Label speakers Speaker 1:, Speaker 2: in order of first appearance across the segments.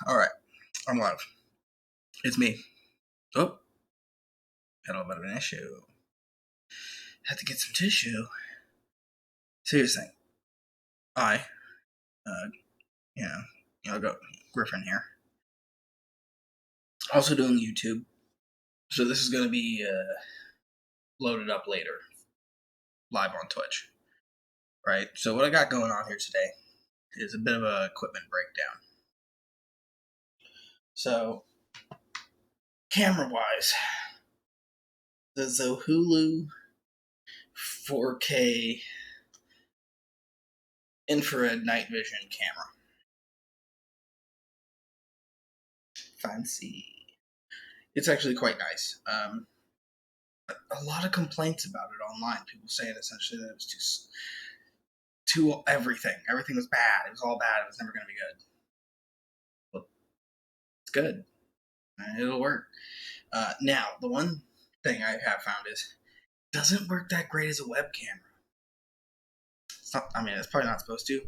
Speaker 1: Alright, I'm live. It's me. Oh, got a little bit of an issue. Had to get some tissue. Serious thing. I, go Griffin here. Also doing YouTube. So this is going to be loaded up later. Live on Twitch. Right? So what I got going on here today is a bit of a equipment breakdown. So, camera-wise, the Zohulu 4K infrared night vision camera. Fancy. It's actually quite nice. A lot of complaints about it online. People saying essentially that it was just too everything. Everything was bad. It was all bad. It was never going to be good. Well, it's good. It'll work. Now, the one thing I have found is it doesn't work that great as a web camera. It's not, it's probably not supposed to.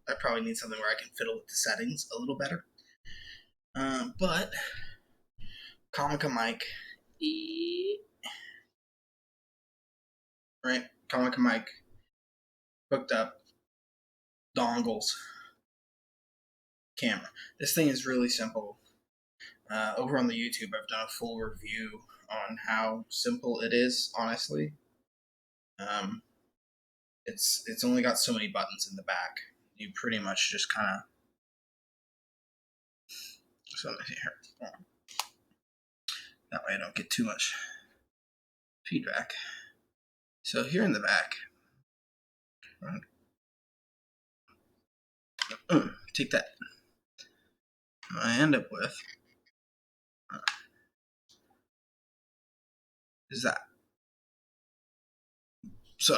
Speaker 1: I probably need something where I can fiddle with the settings a little better. But Comica mic, right? Comica mic hooked up, dongles, camera. This thing is really simple. Over on the YouTube, I've done a full review on how simple it is. Honestly, it's only got so many buttons in the back. You pretty much just kind of. So let me see here. That way I don't get too much feedback. So here in the back, take that. What I end up with is that. So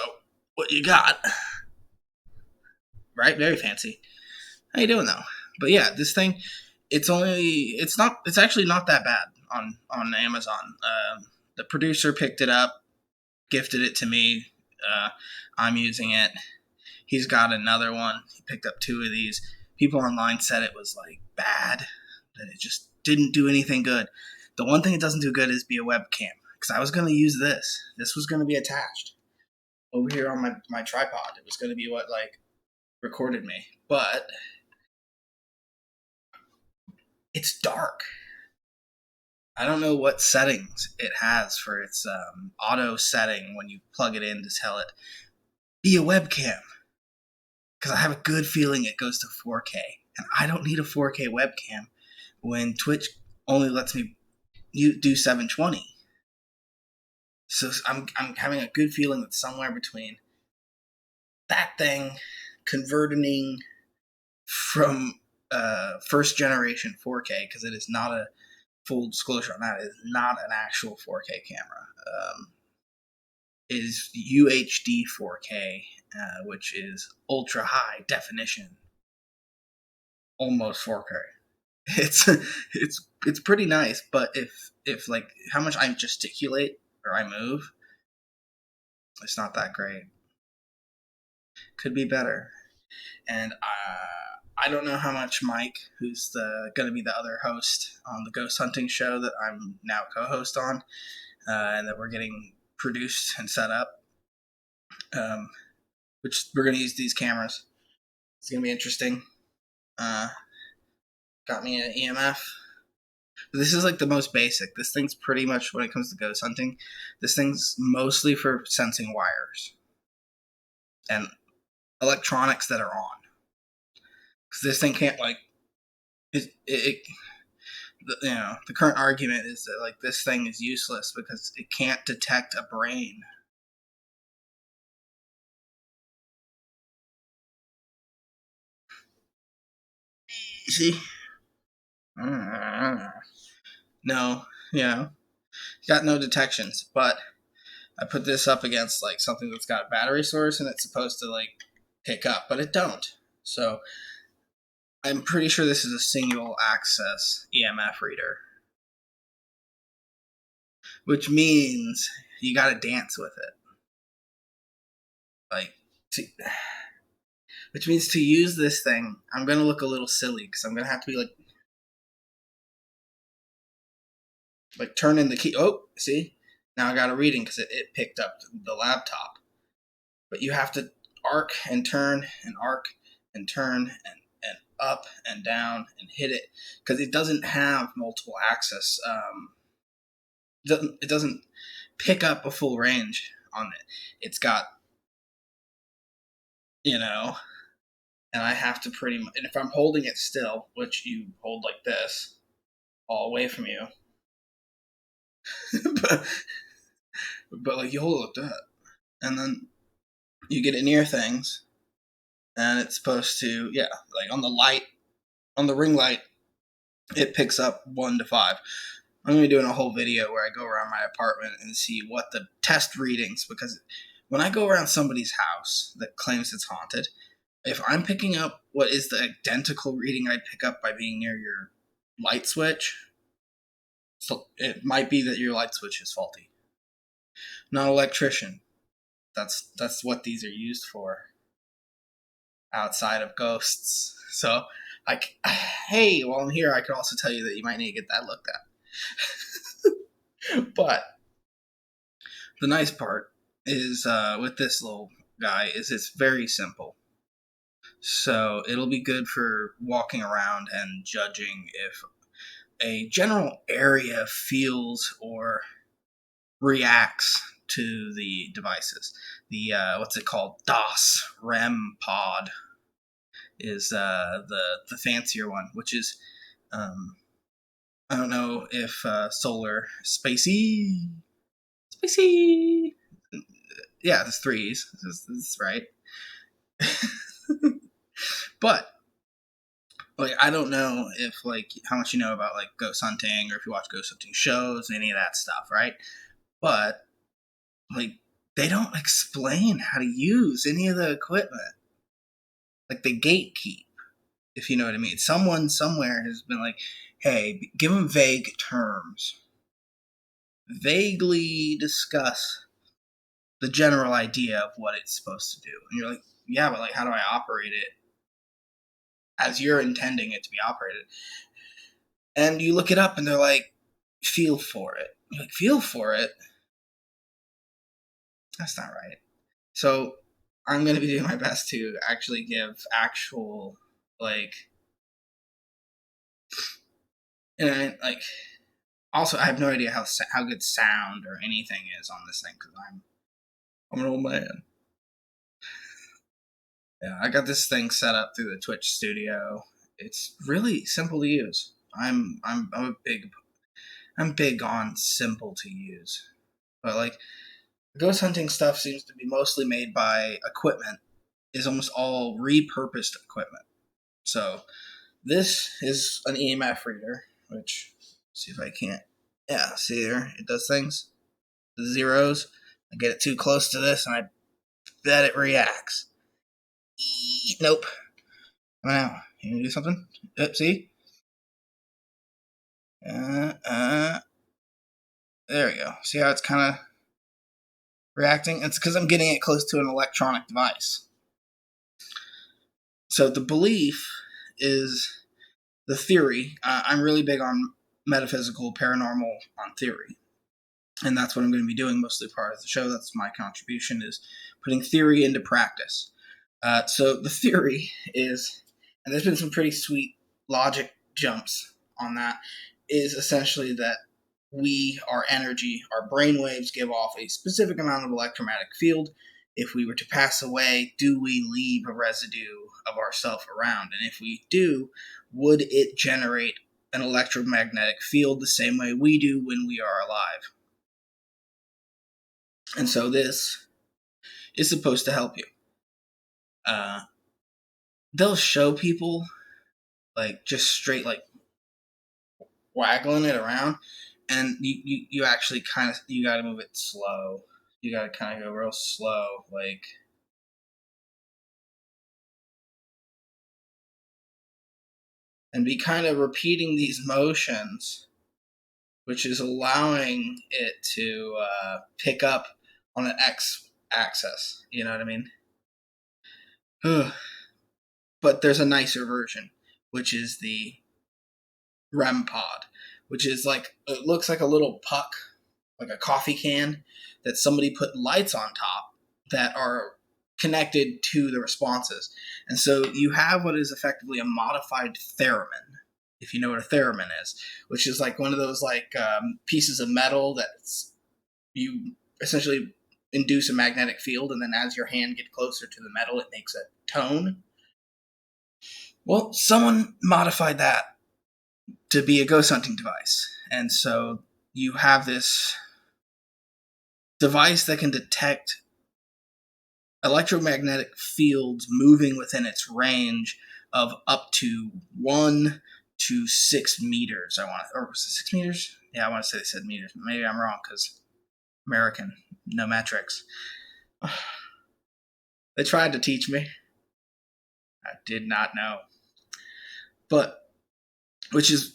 Speaker 1: what you got, right? Very fancy. How you doing though? But yeah, this thing, it's actually not that bad on Amazon. The producer picked it up, gifted it to me. I'm using it. He's got another one. He picked up 2 of these. People online said it was like bad, that it just didn't do anything good. The one thing it doesn't do good is be a webcam, because I was going to use this. This was going to be attached over here on my tripod. It was going to be what recorded me, but it's dark. I don't know what settings it has for its auto setting when you plug it in to tell it be a webcam, because I have a good feeling it goes to 4K, and I don't need a 4K webcam when Twitch only lets me do 720. So I'm having a good feeling that somewhere between that thing converting from first generation 4K, because it is not a full disclosure on that, it is not an actual 4K camera. Is UHD 4K, which is ultra high definition, almost 4K. It's pretty nice, but if like how much I gesticulate or I move, it's not that great. Could be better. And I don't know how much Mike, who's going to be the other host on the ghost hunting show that I'm now co-host on, and that we're getting produced and set up, which we're going to use these cameras. It's going to be interesting. Got me an EMF. But this is like the most basic. This thing's pretty much, when it comes to ghost hunting, this thing's mostly for sensing wires and electronics that are on. Because this thing can't the current argument is that this thing is useless because it can't detect a brain. See? No, got no detections, but I put this up against something that's got a battery source and it's supposed to pick up, but it don't. So I'm pretty sure this is a single access EMF reader, which means you got to dance with it. Which means to use this thing, I'm going to look a little silly because I'm going to have to be Like turn in the key. Oh, see? Now I got a reading because it picked up the laptop. But you have to arc and turn and arc and turn and up and down and hit it because it doesn't have multiple access. It doesn't pick up a full range on it. It's got, you know, and I have to pretty much, and if I'm holding it still, which you hold like this, all away from you, but, but like you hold it like that, and then you get it near things, and it's supposed to, yeah, like on the light, on the ring light, it picks up 1 to 5. I'm going to be doing a whole video where I go around my apartment and see what the test readings, because when I go around somebody's house that claims it's haunted, if I'm picking up what is the identical reading I'd pick up by being near your light switch, so it might be that your light switch is faulty. Not an electrician. That's what these are used for. Outside of ghosts. So, like, hey, while I'm here, I could also tell you that you might need to get that looked at. But the nice part is with this little guy is it's very simple. So it'll be good for walking around and judging if a general area feels or reacts to the devices. The what's it called? DOS REM pod is the fancier one, which is I don't know if solar spacey. Yeah, there's threes. This is right. But like I don't know if like how much you know about like ghost hunting or if you watch ghost hunting shows, any of that stuff, right? But like they don't explain how to use any of the equipment. Like they gatekeep, if you know what I mean. Someone somewhere has been like, hey, give them vague terms. Vaguely discuss the general idea of what it's supposed to do. And you're like, yeah, but like how do I operate it as you're intending it to be operated? And you look it up and they're like, feel for it. You're like, feel for it? That's not right. So I'm going to be doing my best to actually give actual, like, and like, also I have no idea how good sound or anything is on this thing because I'm an old man. Yeah, I got this thing set up through the Twitch studio. It's really simple to use. I'm big on simple to use. But like ghost hunting stuff seems to be mostly made by equipment. Is almost all repurposed equipment. So this is an EMF reader, which see if I can't. Yeah, see there, it does things. The zeros. I get it too close to this, and I bet it reacts. Nope. Now, you gonna do something? Yep, see? There we go. See how it's kind of reacting? It's because I'm getting it close to an electronic device. So the belief is the theory. I'm really big on metaphysical, paranormal, on theory. And that's what I'm going to be doing mostly part of the show. That's my contribution, is putting theory into practice. So the theory is, and there's been some pretty sweet logic jumps on that, is essentially that we, our energy, our brain waves give off a specific amount of electromagnetic field. If we were to pass away, do we leave a residue of ourself around? And if we do, would it generate an electromagnetic field the same way we do when we are alive? And so this is supposed to help you. They'll show people like just straight like waggling it around, and you actually kind of you got to move it slow. You got to kind of go real slow, like. And be kind of repeating these motions, which is allowing it to pick up on an X axis. You know what I mean? But there's a nicer version, which is the REM pod, which is like, it looks like a little puck, like a coffee can, that somebody put lights on top that are connected to the responses. And so you have what is effectively a modified theremin, if you know what a theremin is, which is like one of those like pieces of metal that you essentially induce a magnetic field, and then as your hand gets closer to the metal, it makes a tone. Well, someone modified that to be a ghost hunting device. And so you have this device that can detect electromagnetic fields moving within its range of up to 1 to 6 meters. Or was it 6 meters? Yeah, I want to say they said meters. Maybe I'm wrong because American, no metrics. They tried to teach me. I did not know. But which is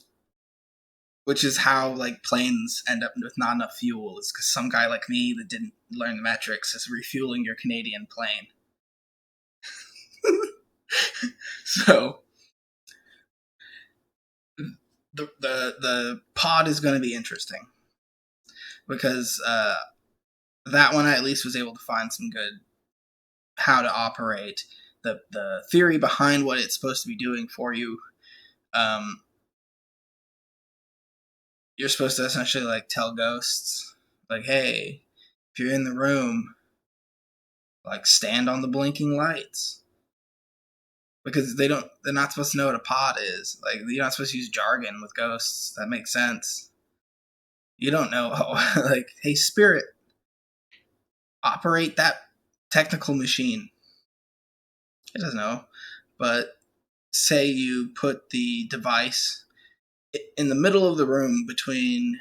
Speaker 1: how like planes end up with not enough fuel, is because some guy like me that didn't learn the metrics is refueling your Canadian plane. So the pod is going to be interesting because that one I at least was able to find some good how to operate. The theory behind what it's supposed to be doing for you. You're supposed to essentially like tell ghosts, like, hey, if you're in the room, like stand on the blinking lights, because they're not supposed to know what a pod is. Like, you're not supposed to use jargon with ghosts. That makes sense. You don't know, like, hey, spirit, operate that technical machine. It doesn't know. But say you put the device in the middle of the room between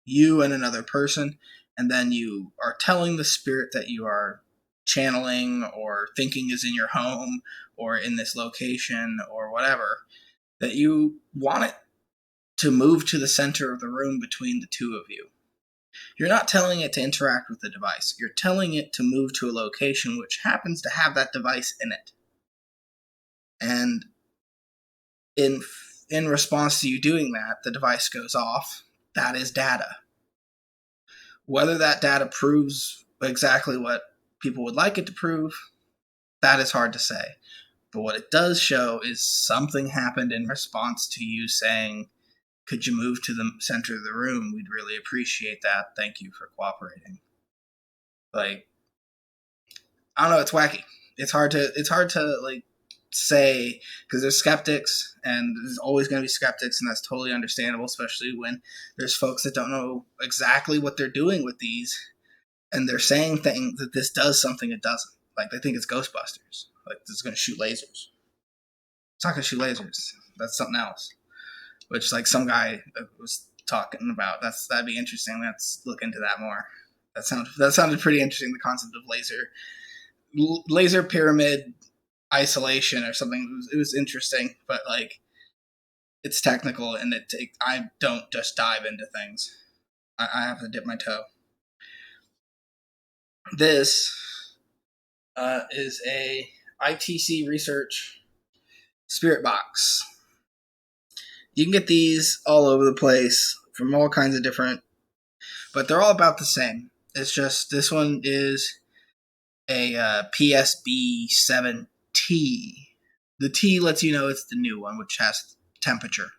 Speaker 1: you and another person, and then you are telling the spirit that you are channeling or thinking is in your home or in this location or whatever, that you want it to move to the center of the room between the two of you. You're not telling it to interact with the device. You're telling it to move to a location which happens to have that device in it. And in response to you doing that, the device goes off. That is data. Whether that data proves exactly what people would like it to prove, that is hard to say. But what it does show is something happened in response to you saying, could you move to the center of the room? We'd really appreciate that. Thank you for cooperating. Like, I don't know, it's wacky. It's hard to like say, because there's skeptics, and there's always going to be skeptics, and that's totally understandable, especially when there's folks that don't know exactly what they're doing with these, and they're saying things that this does something it doesn't. Like, they think it's Ghostbusters. Like, this is going to shoot lasers. It's not going to shoot lasers. That's something else. Which, like, some guy was talking about. That'd be interesting. Let's look into that more. That sounded pretty interesting. The concept of laser pyramid isolation or something. It was interesting, but like, it's technical, and I don't just dive into things. I have to dip my toe. This is a ITC Research Spirit Box. You can get these all over the place from all kinds of different, but they're all about the same. It's just this one is a PSB7T. The T lets you know it's the new one, which has temperature.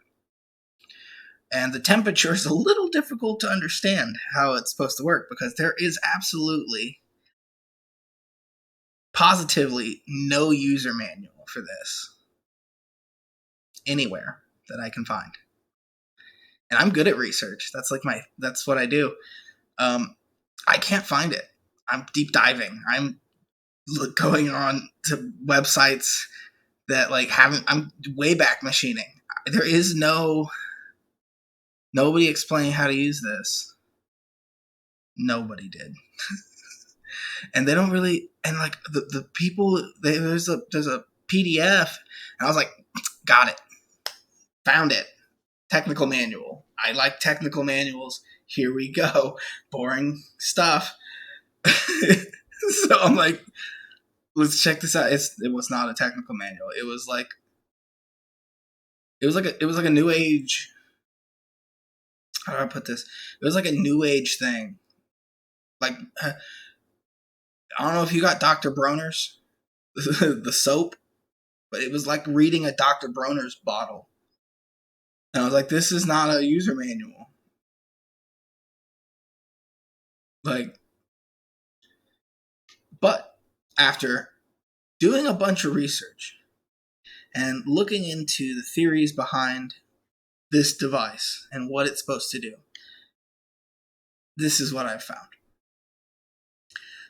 Speaker 1: And the temperature is a little difficult to understand how it's supposed to work, because there is absolutely, positively no user manual for this anywhere that I can find. And I'm good at research. That's what I do. I can't find it. I'm deep diving. I'm going on to websites that like I'm way back machining. There is nobody explaining how to use this. Nobody did. And they don't really, and like the people, there's a PDF, and I was like, got it, found it. Technical manual. I like technical manuals. Here we go. Boring stuff. So I'm like, let's check this out. It was not a technical manual. It was like a new age how do I put this? It was like a new age thing. Like, I don't know if you got Dr. Bronner's, the soap, but it was like reading a Dr. Bronner's bottle. And I was like, this is not a user manual. Like, but after doing a bunch of research and looking into the theories behind this device and what it's supposed to do, this is what I've found.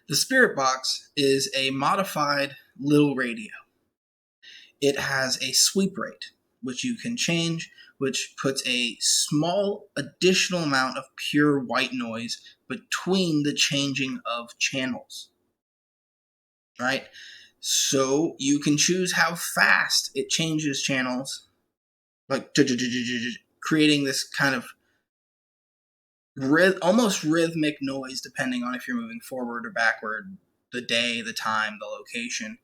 Speaker 1: The Spirit Box is a modified little radio. It has a sweep rate, which you can change, which puts a small additional amount of pure white noise between the changing of channels. Right? So you can choose how fast it changes channels, like creating this kind of almost rhythmic noise depending on if you're moving forward or backward, the day, the time, the location.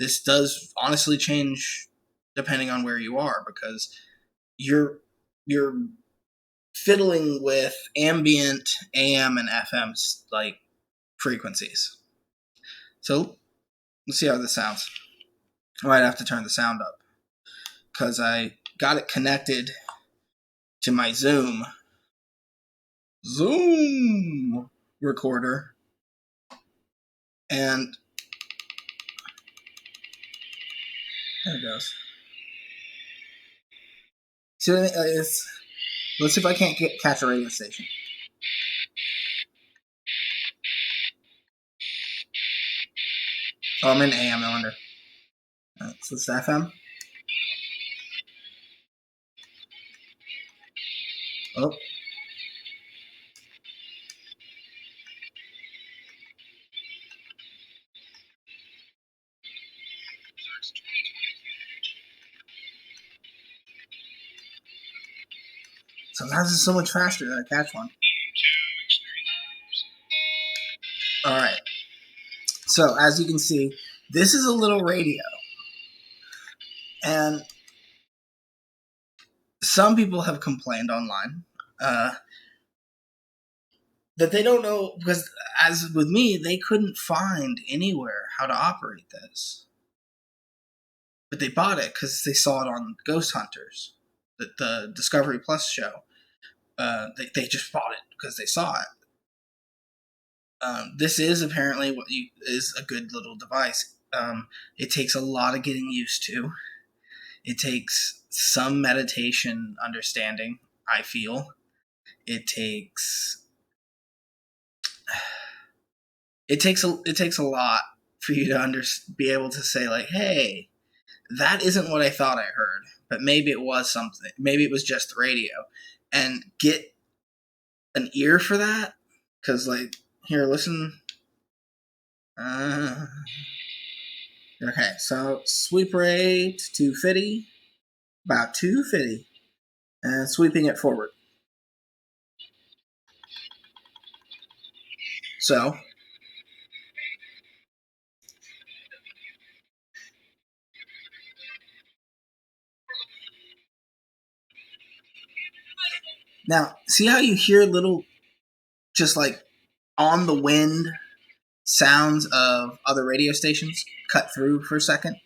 Speaker 1: This does honestly change depending on where you are, because you're fiddling with ambient AM and FM like frequencies. So let's see how this sounds. I might have to turn the sound up because I got it connected to my Zoom recorder, and there it goes. See what I mean? Let's see if I can't catch a radio station. Oh, I'm in AM, I wonder. So it's FM. Oh. Sometimes it's so much faster that I catch one. Alright. So, as you can see, this is a little radio. And some people have complained online that they don't know, because as with me, they couldn't find anywhere how to operate this. But they bought it because they saw it on Ghost Hunters, the Discovery Plus show. They just bought it because they saw it. This is apparently is a good little device. It takes a lot of getting used to. It takes some meditation understanding, I feel. It takes a lot for you to be able to say, like, hey, that isn't what I thought I heard, but maybe it was something. Maybe it was just the radio, and get an ear for that. Because, like, here, listen. Okay, so sweep rate 250, about 250, and sweeping it forward. So now, see how you hear little, just like on the wind sounds of other radio stations cut through for a second?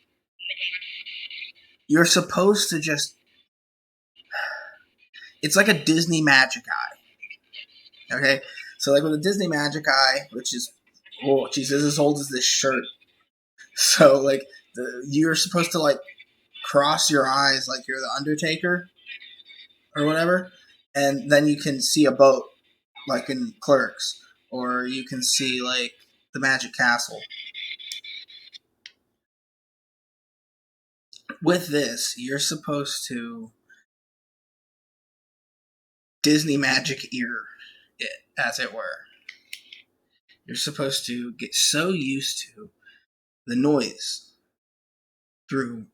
Speaker 1: You're supposed to just, it's like a Disney Magic Eye. Okay? So, like with a Disney Magic Eye, which is, oh, Jesus, as old as this shirt. So, like, you're supposed to, like, cross your eyes like you're the Undertaker or whatever, and then you can see a boat, like in Clerks, or you can see, like, the Magic Castle. With this, you're supposed to Disney Magic Ear it, as it were. You're supposed to get so used to the noise through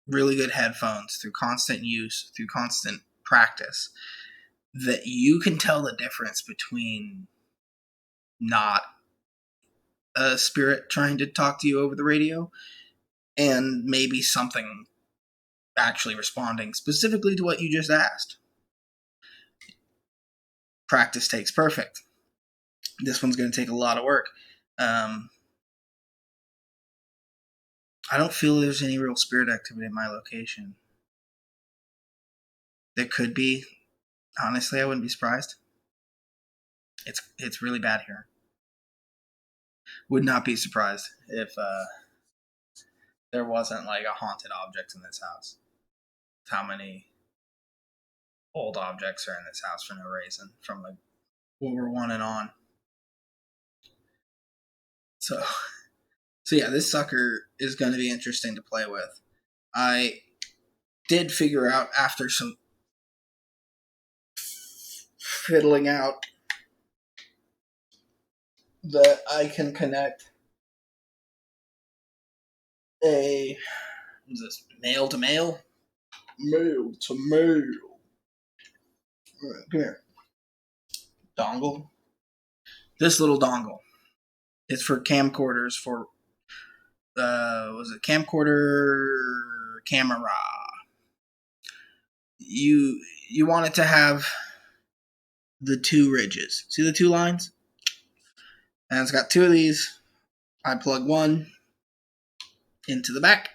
Speaker 1: really good headphones, through constant use, through constant practice, that you can tell the difference between not a spirit trying to talk to you over the radio and maybe something actually responding specifically to what you just asked. practice takes perfect. This one's going to take a lot of work. I don't feel there's any real spirit activity at my location. There could be. Honestly, I wouldn't be surprised. It's really bad here. Would not be surprised if there wasn't like a haunted object in this house. How many old objects are in this house for no reason from like World War I and on. So yeah, this sucker is going to be interesting to play with. I did figure out after some fiddling out that I can connect a, what's this, male to male? Male to male. Come here. Dongle. This little dongle. It's for camcorders for, was it camcorder camera. You want it to have the two ridges. See the two lines? And it's got two of these. I plug one into the back.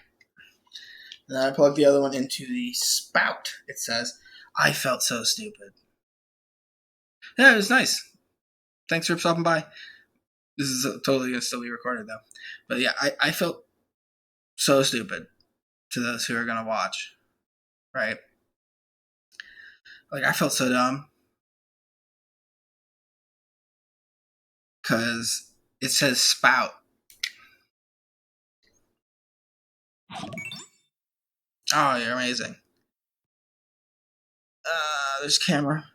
Speaker 1: Then I plug the other one into the spout. It says, I felt so stupid. Yeah, it was nice. Thanks for stopping by. This is totally going to still be recorded, though. But yeah, I felt so stupid to those who are going to watch. Right? Like, I felt so dumb. Because it says spout. Oh, you're amazing. There's camera.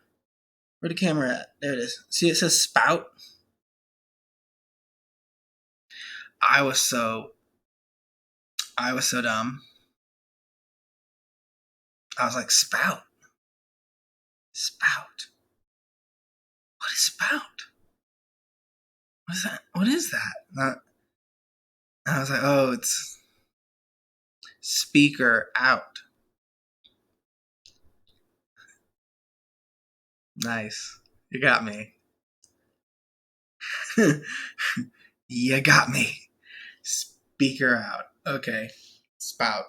Speaker 1: Where the camera at? There it is. See, it says spout. I was so dumb. I was like, spout. Spout. What is spout? What is that? What is that? I was like, oh, it's speaker out. Nice. You got me. You got me. Speaker out. Okay. Spout.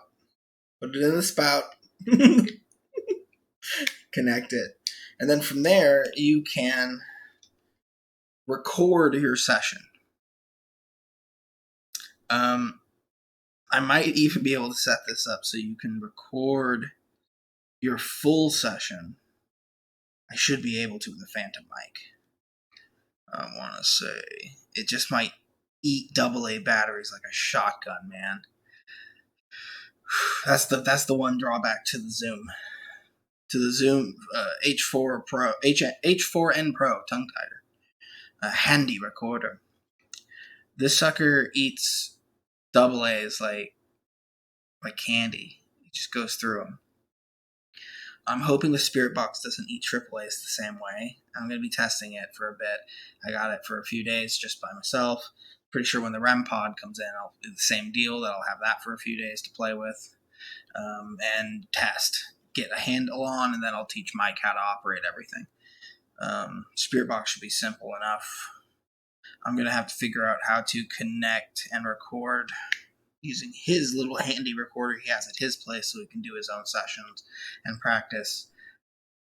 Speaker 1: Put it in the spout. Connect it. And then from there, you can record your session. I might even be able to set this up so you can record your full session. I should be able to with a phantom mic. I want to say it just might eat AA batteries like a shotgun, man. That's the one drawback to the Zoom. To the Zoom H4 Pro, H4N Pro tongue tighter, a handy recorder. This sucker eats AA's like candy. It just goes through them. I'm hoping the Spirit Box doesn't eat AAA's the same way. I'm going to be testing it for a bit. I got it for a few days just by myself. Pretty sure when the REM pod comes in, I'll do the same deal. That I'll have that for a few days to play with and test. Get a handle on, and then I'll teach Mike how to operate everything. Spirit Box should be simple enough. I'm going to have to figure out how to connect and record using his little handy recorder he has at his place so he can do his own sessions and practice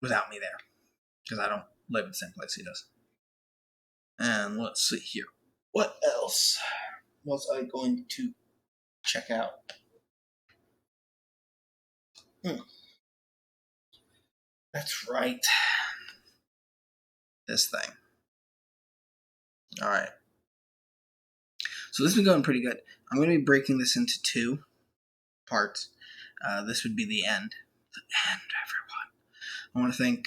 Speaker 1: without me there. Because I don't live in the same place he does. And let's see here. What else was I going to check out? That's right. This thing. Alright. So this has been going pretty good. I'm going to be breaking this into two parts. This would be the end. The end, everyone. I want to thank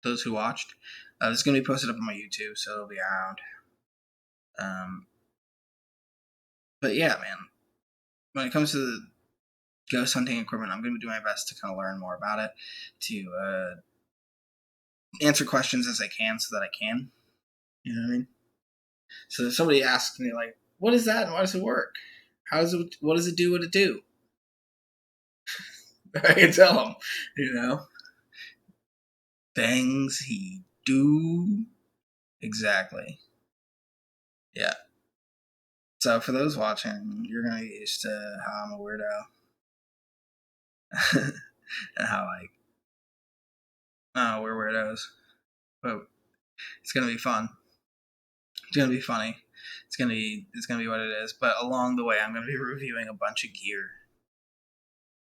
Speaker 1: those who watched. This is going to be posted up on my YouTube, so it'll be around. But yeah, man. When it comes to the ghost hunting equipment, I'm going to do my best to kind of learn more about it, to answer questions as I can so that I can. You know what I mean? So if somebody asks me, like, what is that and why does it work? What does it do what it do? I can tell them, you know? things he do. Exactly. Yeah. So for those watching, you're gonna get used to how I'm a weirdo. And how like, oh, we're weirdos. But it's gonna be fun. It's gonna be funny. It's gonna be what it is. But along the way, I'm gonna be reviewing a bunch of gear,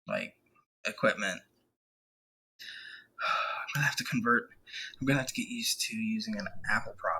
Speaker 1: like equipment. I'm gonna have to convert. I'm gonna have to get used to using an Apple product.